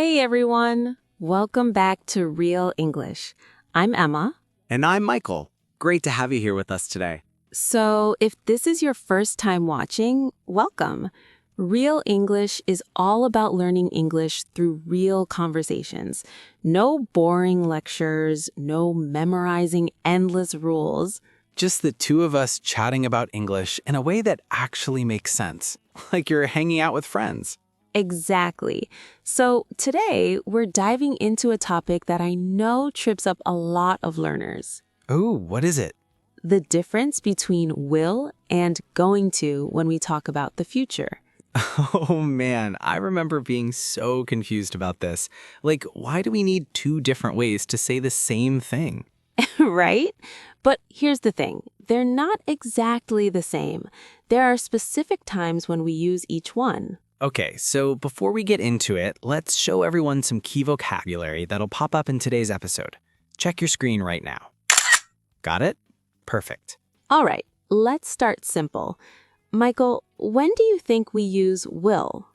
Hey everyone! Welcome back to Real English. I'm Emma. And I'm Michael. Great to have you here with us today. So, if this is your first time watching, welcome. Real English is all about learning English through real conversations. No boring lectures, no memorizing endless rules. Just the two of us chatting about English in a way that actually makes sense, like you're hanging out with friends. Exactly. So today, we're diving into a topic that I know trips up a lot of learners. Oh, what is it? The difference between will and going to when we talk about the future. Oh man, I remember being so confused about this. Like, why do we need two different ways to say the same thing? Right? But here's the thing. They're not exactly the same. There are specific times when we use each one. Okay, so before we get into it, let's show everyone some key vocabulary that'll pop up in today's episode. Check your screen right now. Got it? Perfect. All right, let's start simple. Michael, when do you think we use will?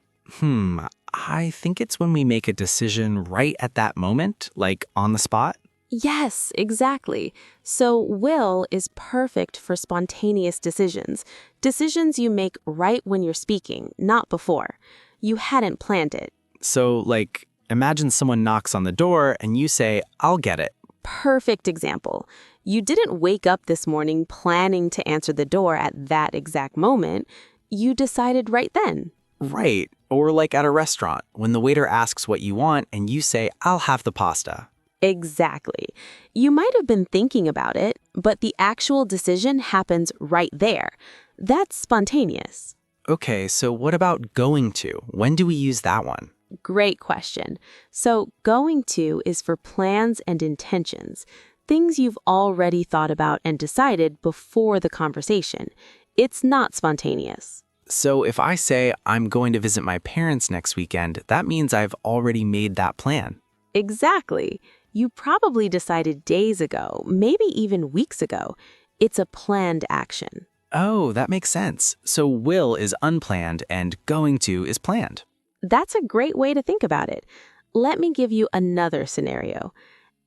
I think it's when we make a decision right at that moment, like on the spot. Yes, exactly. So will is perfect for spontaneous decisions. Decisions you make right when you're speaking, not before. You hadn't planned it. So, like, imagine someone knocks on the door and you say, "I'll get it." Perfect example. You didn't wake up this morning planning to answer the door at that exact moment. You decided right then. Right. Or like at a restaurant, when the waiter asks what you want and you say, "I'll have the pasta." Exactly. You might have been thinking about it, but the actual decision happens right there. That's spontaneous. Okay, so what about going to? When do we use that one? Great question. So going to is for plans and intentions, things you've already thought about and decided before the conversation. It's not spontaneous. So if I say I'm going to visit my parents next weekend, that means I've already made that plan. Exactly. You probably decided days ago, maybe even weeks ago. It's a planned action. Oh, that makes sense. So will is unplanned and going to is planned. That's a great way to think about it. Let me give you another scenario.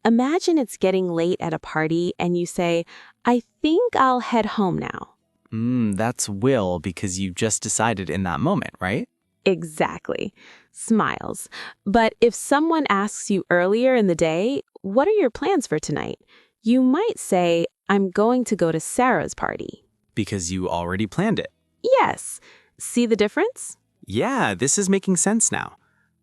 Imagine it's getting late at a party and you say, "I think I'll head home now." That's will because you just decided in that moment, right? Exactly. Smiles. But if someone asks you earlier in the day, "What are your plans for tonight?" You might say, "I'm going to go to Sarah's party." Because you already planned it. Yes. See the difference? Yeah, this is making sense now.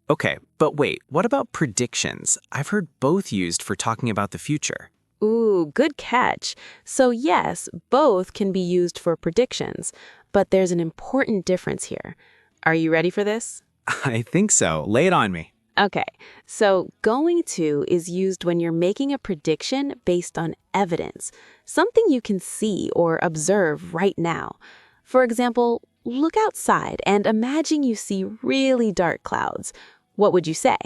Okay, but wait, what about predictions? I've heard both used for talking about the future. Ooh, good catch. So yes, both can be used for predictions, but there's an important difference here. Are you ready for this? I think so. Lay it on me. Okay, so going to is used when you're making a prediction based on evidence, something you can see or observe right now. For example, look outside and imagine you see really dark clouds. What would you say?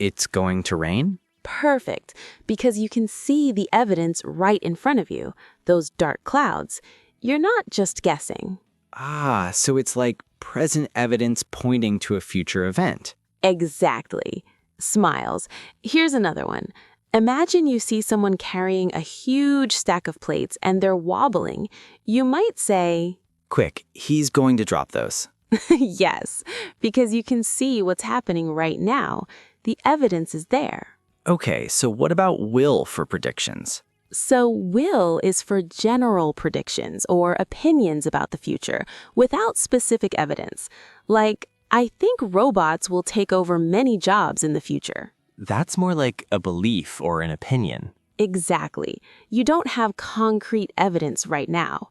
It's going to rain? Perfect, because you can see the evidence right in front of you, those dark clouds. You're not just guessing. Ah, so it's like present evidence pointing to a future event. Exactly. Smiles. Here's another one. Imagine you see someone carrying a huge stack of plates and they're wobbling. You might say, Quick, he's going to drop those. yes, because you can see what's happening right now. The evidence is there. Okay, so what about will for predictions? So will is for general predictions or opinions about the future without specific evidence. Like, I think robots will take over many jobs in the future. That's more like a belief or an opinion. Exactly. You don't have concrete evidence right now.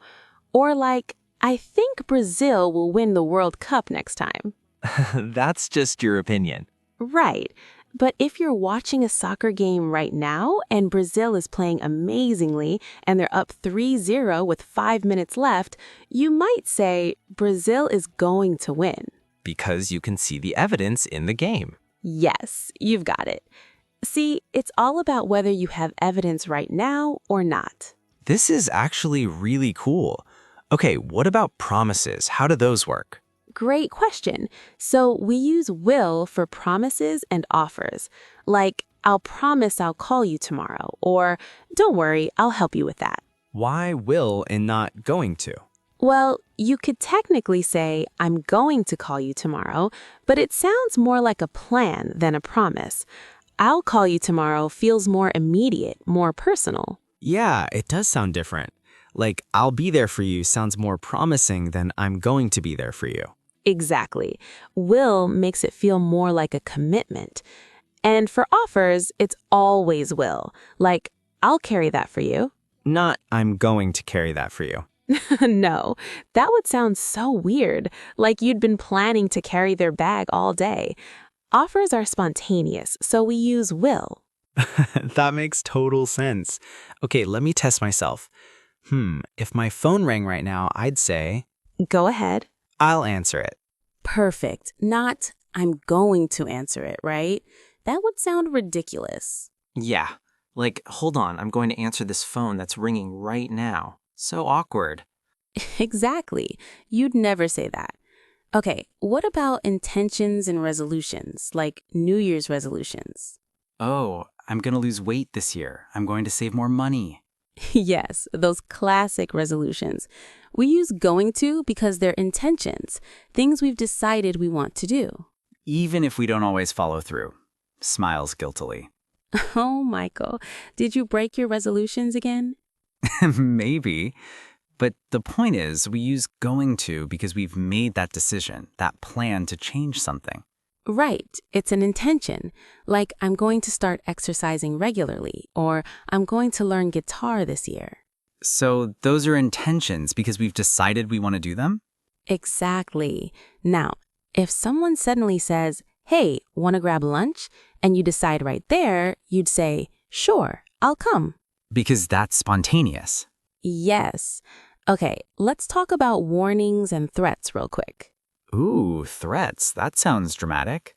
Or like, I think Brazil will win the World Cup next time. That's just your opinion. Right. But if you're watching a soccer game right now and Brazil is playing amazingly and they're up 3-0 with 5 minutes left, you might say Brazil is going to win. Because you can see the evidence in the game. Yes, you've got it. See, it's all about whether you have evidence right now or not. This is actually really cool. Okay, what about promises? How do those work? Great question. So we use will for promises and offers. Like, I'll promise I'll call you tomorrow, or don't worry, I'll help you with that. Why will and not going to? Well, you could technically say, I'm going to call you tomorrow, but it sounds more like a plan than a promise. I'll call you tomorrow feels more immediate, more personal. Yeah, it does sound different. Like, I'll be there for you sounds more promising than I'm going to be there for you. Exactly. Will makes it feel more like a commitment. And for offers, it's always will. Like, I'll carry that for you. Not, I'm going to carry that for you. No, that would sound so weird, like you'd been planning to carry their bag all day. Offers are spontaneous, so we use will. That makes total sense. Okay, let me test myself. If my phone rang right now, I'd say, Go ahead. I'll answer it. Perfect. Not, I'm going to answer it, right? That would sound ridiculous. Yeah, like, hold on, I'm going to answer this phone that's ringing right now. So awkward. Exactly. You'd never say that. Okay, what about intentions and resolutions, like New Year's resolutions? Oh, I'm going to lose weight this year. I'm going to save more money. Yes, those classic resolutions. We use going to because they're intentions, things we've decided we want to do. Even if we don't always follow through. Smiles guiltily. Oh, Michael, did you break your resolutions again? Maybe. But the point is, we use going to because we've made that decision, that plan to change something. Right, it's an intention. Like, I'm going to start exercising regularly, or I'm going to learn guitar this year. So those are intentions because we've decided we want to do them? Exactly. Now, if someone suddenly says, hey, want to grab lunch? And you decide right there, you'd say, sure, I'll come. Because that's spontaneous. Yes. Okay, let's talk about warnings and threats real quick. Ooh, threats. That sounds dramatic.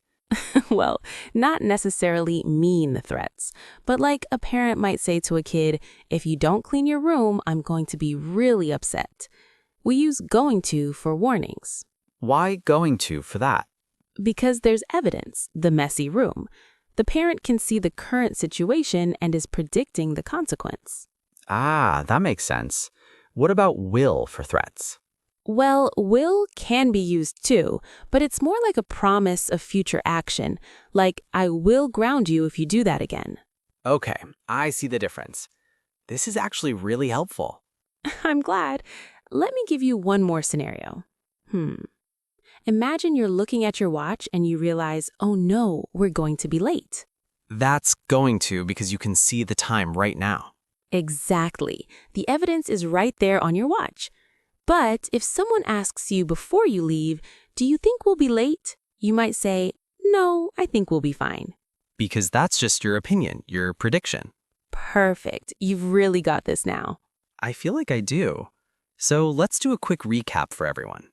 Well, not necessarily mean threats, but like a parent might say to a kid, if you don't clean your room, I'm going to be really upset. We use going to for warnings. Why going to for that? Because there's evidence, the messy room. The parent can see the current situation and is predicting the consequence. Ah, that makes sense. What about will for threats? Well, will can be used too, but it's more like a promise of future action, like I will ground you if you do that again. Okay, I see the difference. This is actually really helpful. I'm glad. Let me give you one more scenario. Imagine you're looking at your watch and you realize, oh no, we're going to be late. That's going to because you can see the time right now. Exactly. The evidence is right there on your watch. But if someone asks you before you leave, do you think we'll be late? You might say, no, I think we'll be fine. Because that's just your opinion, your prediction. Perfect. You've really got this now. I feel like I do. So let's do a quick recap for everyone.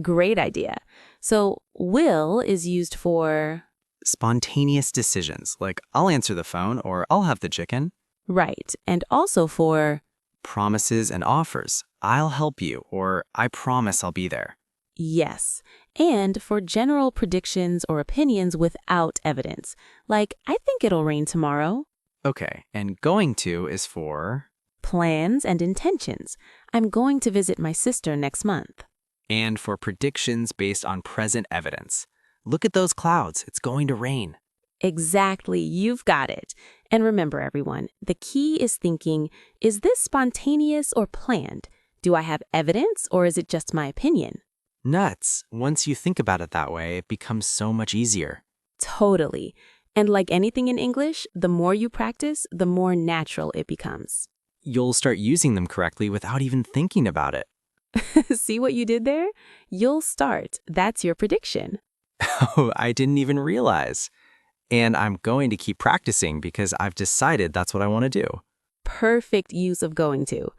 Great idea. So will is used for... Spontaneous decisions, like I'll answer the phone or I'll have the chicken. Right. And also for... Promises and offers. I'll help you or I promise I'll be there. Yes. And for general predictions or opinions without evidence. Like, I think it'll rain tomorrow. Okay, and going to is for... Plans and intentions. I'm going to visit my sister next month. And for predictions based on present evidence. Look at those clouds. It's going to rain. Exactly. You've got it. And remember, everyone, the key is thinking, is this spontaneous or planned? Do I have evidence or is it just my opinion? Nuts. Once you think about it that way, it becomes so much easier. Totally. And like anything in English, the more you practice, the more natural it becomes. You'll start using them correctly without even thinking about it. See what you did there? You'll start. That's your prediction. Oh, I didn't even realize. And I'm going to keep practicing because I've decided that's what I want to do. Perfect use of going to.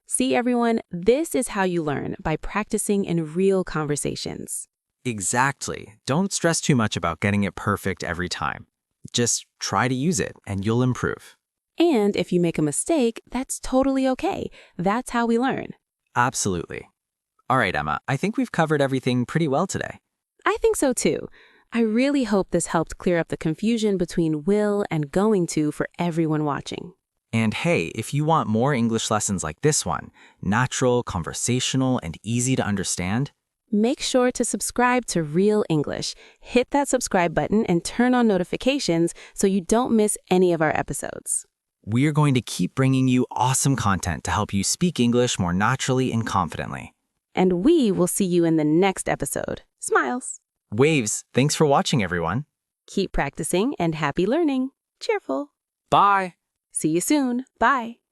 See, everyone, this is how you learn, by practicing in real conversations. Exactly. Don't stress too much about getting it perfect every time. Just try to use it and you'll improve. And if you make a mistake, that's totally okay. That's how we learn. Absolutely. All right, Emma, I think we've covered everything pretty well today. I think so too. I really hope this helped clear up the confusion between will and going to for everyone watching. And hey, if you want more English lessons like this one, natural, conversational, and easy to understand, Make sure to subscribe to Real English. Hit that subscribe button and turn on notifications so you don't miss any of our episodes. we're going to keep bringing you awesome content to help you speak English more naturally and confidently. And we will see you in the next episode. Smiles. Waves, thanks for watching, everyone. Keep practicing and happy learning. Cheerful. Bye! See you soon. Bye.